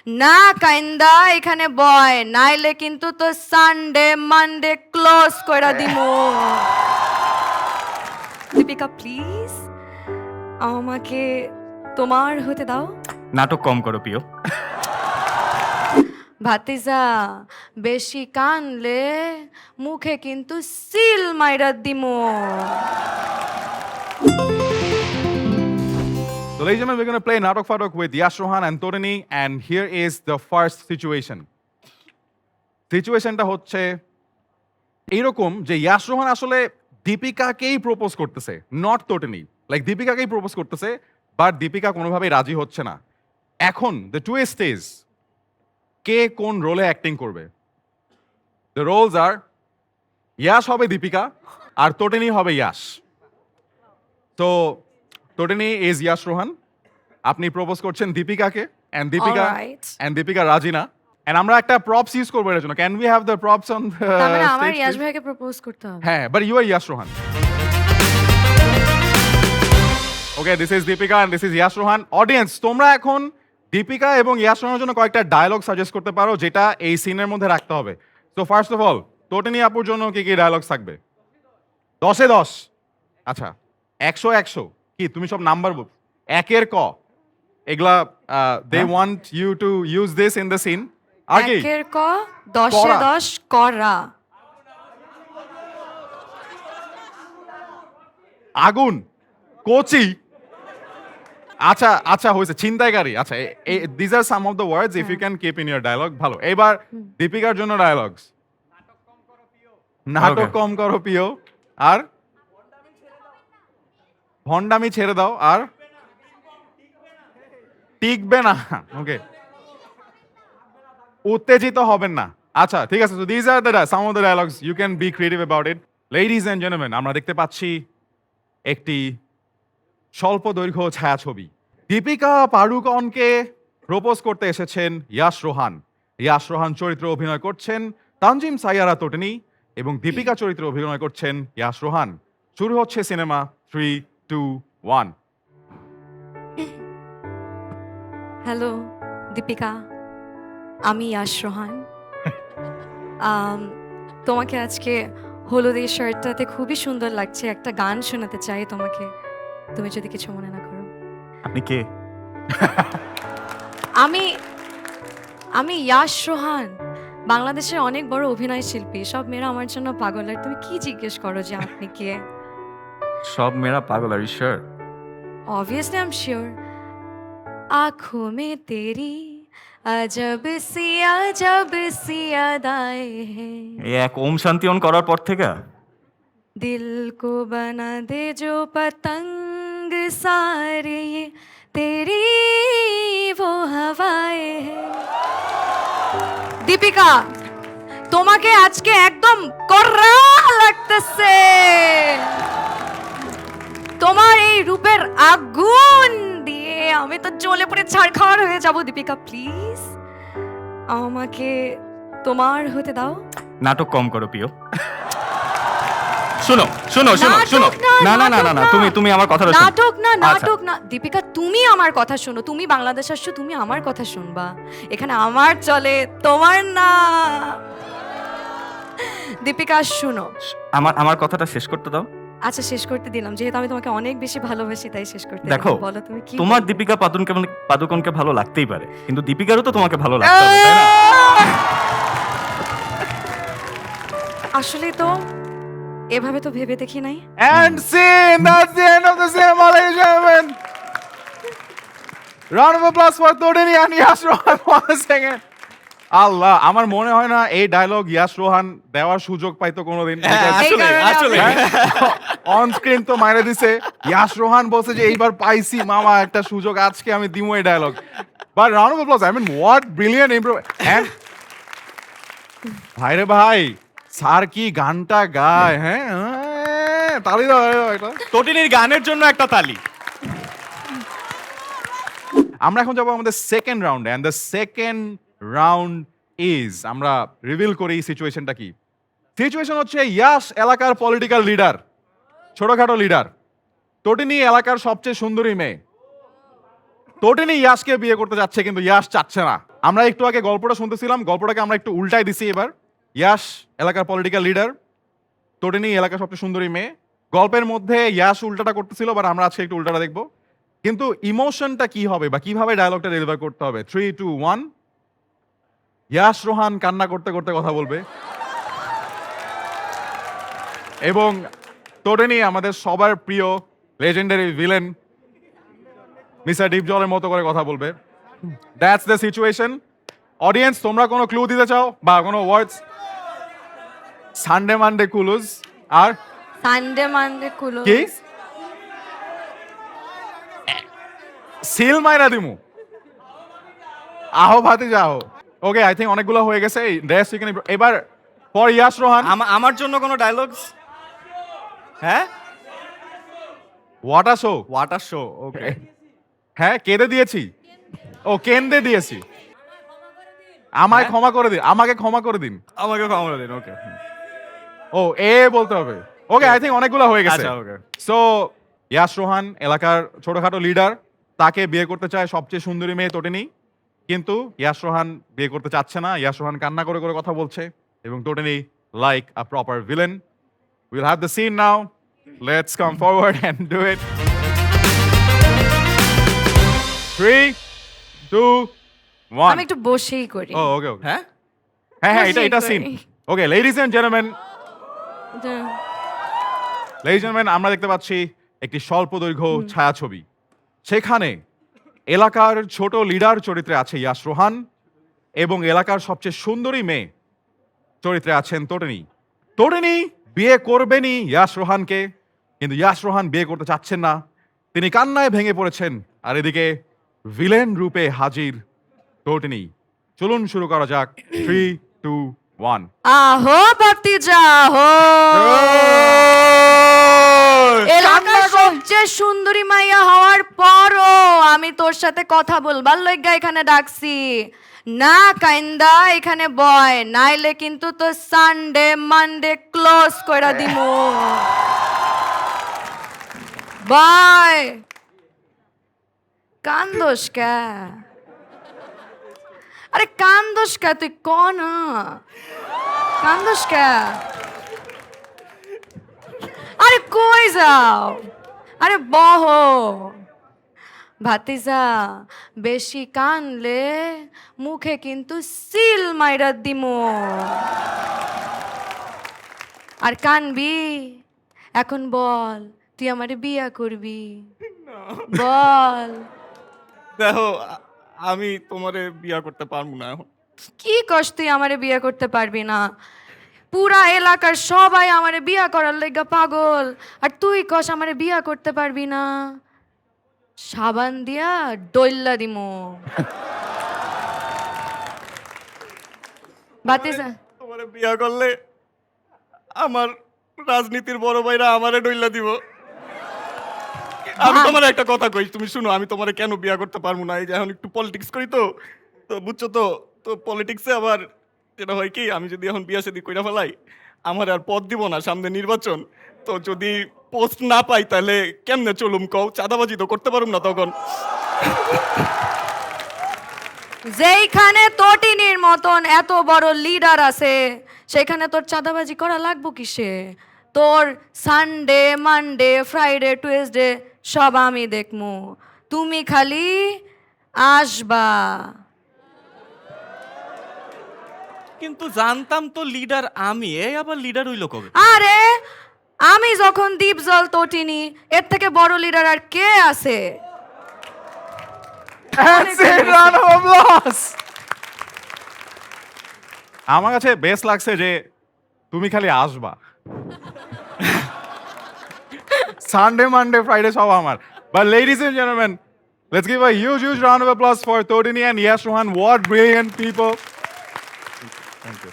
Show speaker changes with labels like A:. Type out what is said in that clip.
A: না কাইন্দা এখানে বয়, নাইলে কিন্তু তো সানডে মানডে ক্লোজ কইরা দিমু। দীপিকা প্লিজ আমাকে তোমার হতে দাও।
B: নাটক কম করো প্রিয়।
A: ভাতিজা বেশি কানলে মুখে কিন্তু সিল মাইরা দিমু।
C: So, ladies and gentlemen, we're going to play Natok Fatok with Yash Rohan and Torini, and here is the first situation. সিচুয়েশনটা হচ্ছে এইরকম যে ইয়াশ রোহান আসলে দীপিকাকেই প্রপোজ করতেছে, নট তোটেনি। লাইক দীপিকাকেই প্রপোজ করতেছে, বাট দীপিকা কোনোভাবেই রাজি হচ্ছে না। এখন দ্য টুইস্ট ইজ কে কোন রোলে অ্যাক্টিং করবে। দ্য রোলস আর ইয়াশ হবে দীপিকা আর তোটেনি হবে ইয়াশ। তো তোটেনি ইজ ইয়াশ রোহান, আপনি প্রপোজ করছেন দীপিকাকে, এন্ড
A: Alright.
C: দীপিকা রাজি না। এন্ড আমরা একটা প্রপস ইউজ করবো এর জন্য। Can we have the props on
A: তার মানে আমার ইয়াশ ভাইকে প্রপোজ করতে হবে।
C: হ্যাঁ, but you are Yash Rohan. Okay, this is Deepika and this is Yash Rohan. Audience, তোমরা এখন দীপিকা এবং ইয়াশ রোহানের জন্য কয়েকটা ডায়লগ সাজেস্ট করতে পারো যেটা এই সিনের মধ্যে রাখতে হবে। সো ফার্স্ট অফ অল, তোটেনি আপুর জন্য কি কি ডায়লগ থাকবে? 10-এ 10। আচ্ছা, 100-100 কি তুমি সব নাম্বার বুক একের ক এগুলা they want you to use this in the scene. আর কি
A: একের ক 10-এ
C: করা।
A: 10 করা।
C: আগুন, কোচি, আচ্ছা আচ্ছা হয়েছে, ছিনতাইকারী। আচ্ছা, this are some of the words if you can keep in your dialogue. ভালো। এবার দীপিকার জন্য ডায়লগস। নাটক কম করো পিও, আর ভন্ডামি ছেড়ে দাও, আর টিকবে না। ওকে, উত্তেজিত হবেন না। আচ্ছা ঠিক আছে। So this are the some of the dialogues, you can be creative about it. Ladies and gentleman, আমরা দেখতে পাচ্ছি একটি স্বল্প দৈর্ঘ্য ছায়াছবি। দীপিকা পাড়ুকনকে প্রপোজ করতে এসেছেন ইয়াশ রোহান। ইয়াশ রোহান চরিত্রে অভিনয় করছেন তানজিম সাইয়ারা তোটেনি এবং দীপিকা চরিত্রে অভিনয় করছেন ইয়াশ রোহান। শুরু হচ্ছে সিনেমা। 3, 2, 1।
A: হ্যালো দীপিকা, আমি ইয়াশ রোহান। তোমাকে আজকে হলুদ এই শার্টটাতে খুবই সুন্দর লাগছে। একটা গান শোনাতে চাই তোমাকে, তুমি যদি কিছু মনে না করো।
B: আপনি কে?
A: আমি আমি ইয়াশ রোহান, বাংলাদেশের অনেক বড় অভিনয় শিল্পী। সব মেয়েরা আমার জন্য পাগল। আর তুমি কি জিজ্ঞেস করো যে আপনি কে?
B: সব মেয়েরা পাগল, আর sure?
A: Obviously I am sure. आंखों में तेरी अजब सी अदाएं हैं,
B: এই এক ওম শান্তি অন করার পর থেকে
A: दिल को बना दे जो पतंग सारे ये तेरी वो हवाएं हैं। দীপিকা, তোমাকে আজকে একদম কড়া লাগতেছে। তোমার এই রূপের আগুন দিয়ে আমি তো জ্বলে পড়ে ছারখার হয়ে যাব। দীপিকা প্লিজ আমাকে তোমার হতে দাও।
B: নাটক কম করো প্রিয়। শোনো শোনো শোনো শোনো, না না না না না, তুমি তুমি আমার কথাটা শোনো।
A: নাটক না,
B: আচ্ছা।
A: নাটক না। দীপিকা তুমি আমার কথা শোনো। তুমি বাংলাদেশ আসছো, তুমি আমার কথা শুনবা। এখানে আমার চলে, তোমার না। দীপিকা শোনো,
B: আমার আমার কথাটা শেষ করতে দাও।
A: আচ্ছা শেষ করতে দিলাম, যেহেতু আমি তোমাকে অনেক বেশি ভালোবাসি তাই শেষ করতে
B: দেখো,
A: দিলাম। বলো তুমি কি
B: তোমার দীপিকা পাদুকনকে ভালো লাগতেই পারে, কিন্তু দীপিকারও তো তোমাকে ভালো লাগতে হবে, তাই না?
A: আসলে তো এভাবে তো ভেবে দেখি নাই।
C: And scene, that's the end of the cinema, ladies and gentlemen. Round of applause for Torini and Yash Rohan once again. আল্লাহ, আমার মনে হয় না এই ডায়লগ ইয়াশ রোহান দেওয়ার সুযোগ পাইতো কোনোদিন। অন স্ক্রিন তো মাইরে দিছে। ইয়াশ রোহান বলছে যে এইবার পাইছি মামা একটা সুযোগ, আজকে আমি দিমু এই dialogue. But round of applause, I mean what brilliant improv. And ভাইরে ভাই, স্যার কি গানটা গায়! হ্যাঁ, তালি দাও একটা।
B: তোটিনির গানের জন্য একটা তালি।
C: আমরা এখন যাবো আমাদের সেকেন্ড রাউন্ডে, and the second round is, আমরা রিভিল করি সিচুয়েশনটা কি। সিচুয়েশন হচ্ছে ইয়াশ এলাকার পলিটিক্যাল লিডার, ছোটখাটো লিডার। তোটিনি এলাকার সবচেয়ে সুন্দরী মেয়ে। তোটিনি ইয়াশকে বিয়ে করতে যাচ্ছে, কিন্তু ইয়াশ চাচ্ছে না। আমরা একটু আগে গল্পটা শুনতেছিলাম, গল্পটাকে আমরা একটু উল্টাই দিছি এবার। ইয়াশ এলাকার পলিটিক্যাল লিডার, টোটেনি এলাকার সবচেয়ে সুন্দরী মেয়ে। গল্পের মধ্যে ইয়াশ উল্টাটা করতেছিল, বাট আমরা আজকে একটু উল্টাটা দেখবো। কিন্তু ইমোশনটা কি হবে বা কিভাবে ডায়লগটা ডেলিভার করতে হবে? 3, 2, 1। ইয়াশ রোহান কান্না করতে করতে কথা বলবে এবং টোটেনি আমাদের সবার প্রিয় লেজেন্ডারি ভিলেন মিস্টার ডিপ জলের মতো করে কথা বলবে। That's the situation. অডিয়েন্স, তোমরা কোনো ক্লু দিতে চাও বা কোনো ওয়ার্ডস? সানডে মানডে কুলুজ আর
A: সানডে মানডে কুলো।
C: কি সিল মাইরা দিমু, আহো ভাতে যাও। ওকে, আই থিঙ্ক অনেকগুলো হয়ে গেছে। রেস্ট ইউ ক্যান এবার ফর ইয়াশ রোহান।
B: আমার জন্য কোনো ডায়লগস? হ্যাঁ,
C: water show.
B: Water show. Okay,
C: হ্যাঁ, কেঁদে দিয়েছি। ও কেন্দে দিয়েছি। আমায় ক্ষমা করে দিন, আমাকে ক্ষমা করে দিন।
B: আমাকে ক্ষমা করে দিন। ওকে,
C: ও এ বলতে হবে। ওকে, আই থিঙ্ক অনেকগুলো হয়ে গেছে।
B: আচ্ছা, ওকে।
C: সো ইয়াশ রোহান এলাকার ছোটখাটো লিডার, তাকে বিয়ে করতে চায় সবচেয়ে সুন্দরী মেয়ে টোটেনি, কিন্তু ইয়াশ রোহান বিয়ে করতে চাচ্ছে না। ইয়াশ রোহান কান্না করে করে কথা বলছে এবং totally like a proper villain. Will have the scene now. Let's come forward and do it. 3, 2, 1।
A: আমি একটু বসেই করি।
C: ও ওকে ওকে।
B: হ্যাঁ,
C: হ্যাঁ হ্যাঁ, এটা
A: বসেই
C: সিন।
A: করি।
C: ওকে, লেডিজ এন্ড জেন্টলম্যান,
A: যা-
C: আমরা দেখতে পাচ্ছি একটি স্বল্প দৈর্ঘ্য ছায়াছবি। সেখানে এলাকার ছোট লিডার চরিত্রে আছে ইয়াশ রোহান এবং এলাকার সবচেয়ে সুন্দরী মেয়ে চরিত্রে আছেন টোটেনি। টোটেনি বিয়ে করবেনই ইয়াশ রোহানকে, কিন্তু ইয়াশ রোহান বিয়ে করতে চাচ্ছেন না। তিনি কান্নায় ভেঙে পড়েছেন। আর এদিকে ভিলেন রূপে হাজির টোটেনি। চলুন শুরু করা যাক। 3, 2, 1।
A: আহো ভাতিজা আহো, এলাকার সবচেয়ে সুন্দরী মাইয়া হওয়ার পরও আমি তোর সাথে কথা বলবার লইগা এখানে ডাকছি। না কাইন্দা এখানে বয়, নাইলে কিন্তু তো সানডে মানডে ক্লোজ কইরা দিমু। বয়, কান্দোস কে? আরে কান্দোস কে? তুই ক না, কান্দোস কে? আরে কই যাও? আরে বহ ভাতিজা, বেশি কানলে মুখে কিন্তু সিল মাইরা দিমু। আর কানবি? এখন বল, তুই আমারে বিয়া করবি? বল।
B: দেখো, আমি তোমারে বিয়া করতে পারবো না এখন।
A: কি কস তুই আমারে বিয়ে করতে পারবি না? পুরা এলাকার সবাই আমারে বিয়া করার লেগা পাগল, আর তুই কস আমারে বিয়া করতে পারবি না? সাবান দিয়া ডইল্লা দিমু। বাতিজা,
B: তোমারে বিয়া করলে আমার রাজনীতির বড় ভাইরা আমারে ডইলা দিব। আমি তোমার একটা কথা কই, তুমি শুনো। আমি তোমারে কেন বিয়া করতে পারবো না? এই যে এখন একটু পলিটিক্স করি তো বুঝছো তো। তো পলিটিক্সে আবার যেটা হয় কি, আমি যদি এখন বিয়া শাদী কইরা ফেলাই, আমার আর পদ দিব না, সামনে নির্বাচন। তো যদি পোস্ট না পাই তাহলে কেমনে চলুম কও? চাঁদাবাজি তো করতে পারুম না তখন।
A: যেইখানে তটিনীর মতন এত বড় লিডার আছে, সেখানে তোর চাঁদাবাজি করা লাগবো কিসে? তোর সানডে মানডে ফ্রাইডে টুয়েসডে সব আমি দেখমু, তুমি খালি আসবা।
B: কিন্তু জানতাম তো লিডার আমি, এই আবার লিডার হইলো কবে?
A: আরে আমি যখন দীপজল তটিনী, এর থেকে বড় লিডার আর কে আছে?
C: আমার কাছে বেস্ট লাগছে যে তুমি খালি আসবা। সানডে মানডে ফ্রাইডে সব আমার। But ladies and gentlemen, let's give a huge round of applause for Totini and Yash Rohan. What brilliant people. Thank you.